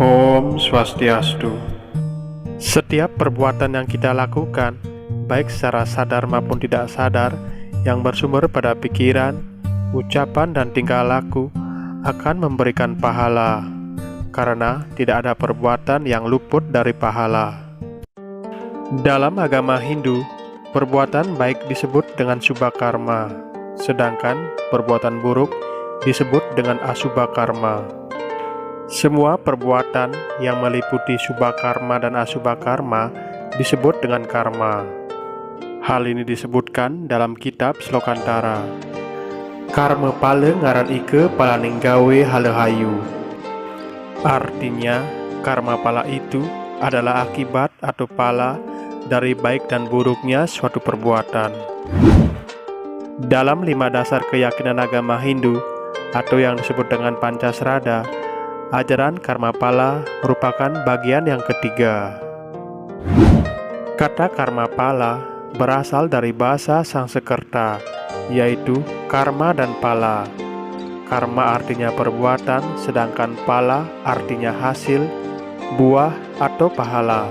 Om Swastiastu. Setiap perbuatan yang kita lakukan, baik secara sadar maupun tidak sadar, yang bersumber pada pikiran, ucapan, dan tingkah laku, akan memberikan pahala, karena tidak ada perbuatan yang luput dari pahala. Dalam agama Hindu, perbuatan baik disebut dengan subha karma, sedangkan perbuatan buruk disebut dengan asubha karma. Semua perbuatan yang meliputi subha karma dan asubha karma disebut dengan karma. Hal ini disebutkan dalam kitab Slokantara. Karma pala ngaran ike palaning gawe halehayu. Artinya, karma pala itu adalah akibat atau pala dari baik dan buruknya suatu perbuatan. Dalam 5 dasar keyakinan agama Hindu atau yang disebut dengan Pancasrada, ajaran karma pala merupakan bagian yang ketiga. Kata karma pala berasal dari bahasa Sanskerta, yaitu karma dan pala. Karma artinya perbuatan, sedangkan pala artinya hasil, buah, atau pahala.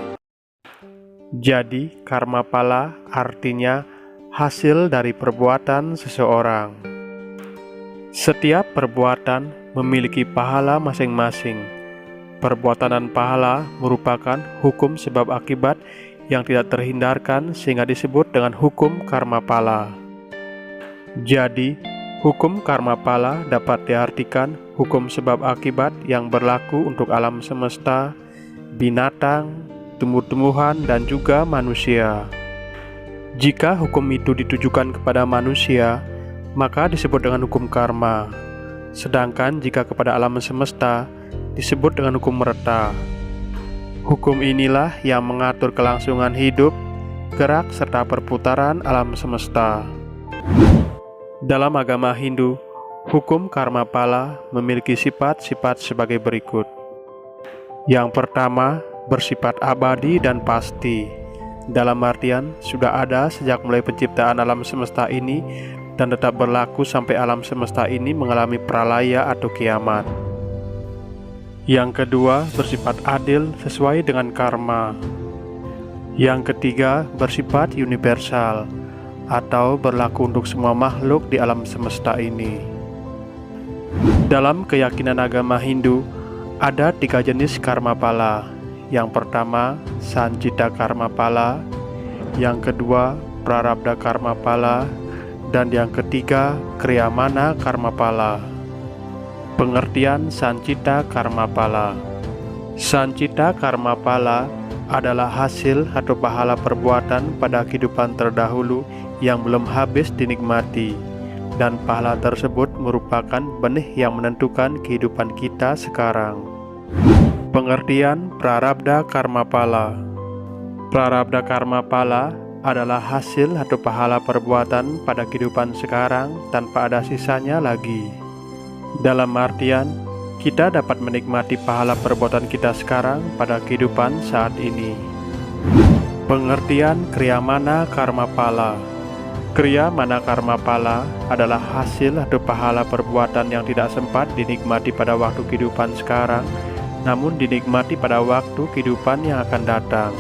Jadi, karma pala artinya hasil dari perbuatan seseorang. Setiap perbuatan memiliki pahala masing-masing. Perbuatan dan pahala merupakan hukum sebab akibat yang tidak terhindarkan sehingga disebut dengan hukum karma pala. Jadi, hukum karma pala dapat diartikan hukum sebab akibat yang berlaku untuk alam semesta, binatang, tumbuh-tumbuhan, dan juga manusia. Jika hukum itu ditujukan kepada manusia, maka disebut dengan hukum karma. Sedangkan jika kepada alam semesta, disebut dengan hukum merta. Hukum inilah yang mengatur kelangsungan hidup, gerak, serta perputaran alam semesta. Dalam agama Hindu, hukum karma pala memiliki sifat-sifat sebagai berikut. Yang pertama, bersifat abadi dan pasti. Dalam artian, sudah ada sejak mulai penciptaan alam semesta ini dan tetap berlaku sampai alam semesta ini mengalami pralaya atau kiamat. Yang kedua, bersifat adil sesuai dengan karma. Yang ketiga, bersifat universal atau berlaku untuk semua makhluk di alam semesta ini. Dalam keyakinan agama Hindu, ada 3 jenis karma pala. Yang pertama, Sancita karma pala. Yang kedua, Prarabdha karma pala. Dan yang ketiga, Kriyamana karma pala. Pengertian Sancita karma pala. Sancita karma pala adalah hasil atau pahala perbuatan pada kehidupan terdahulu yang belum habis dinikmati, dan pahala tersebut merupakan benih yang menentukan kehidupan kita sekarang. Pengertian Prarabdha karma pala. Prarabdha karma pala adalah hasil atau pahala perbuatan pada kehidupan sekarang tanpa ada sisanya lagi. Dalam artian, kita dapat menikmati pahala perbuatan kita sekarang pada kehidupan saat ini. Pengertian Kriyamana karma pala. Kriyamana karma pala adalah hasil atau pahala perbuatan yang tidak sempat dinikmati pada waktu kehidupan sekarang, namun dinikmati pada waktu kehidupan yang akan datang.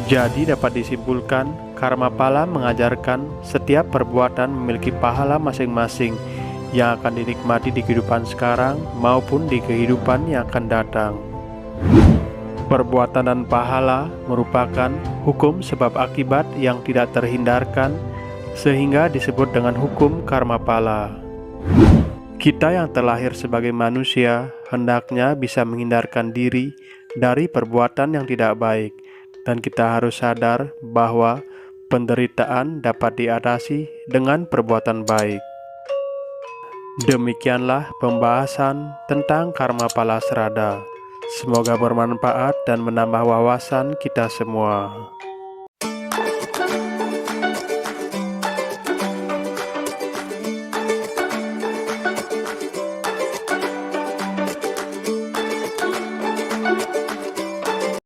Jadi dapat disimpulkan, karma pala mengajarkan setiap perbuatan memiliki pahala masing-masing yang akan dinikmati di kehidupan sekarang maupun di kehidupan yang akan datang. Perbuatan dan pahala merupakan hukum sebab akibat yang tidak terhindarkan sehingga disebut dengan hukum karma pala. Kita yang terlahir sebagai manusia hendaknya bisa menghindarkan diri dari perbuatan yang tidak baik, dan kita harus sadar bahwa penderitaan dapat diatasi dengan perbuatan baik. Demikianlah pembahasan tentang karma pala srada. Semoga bermanfaat dan menambah wawasan kita semua.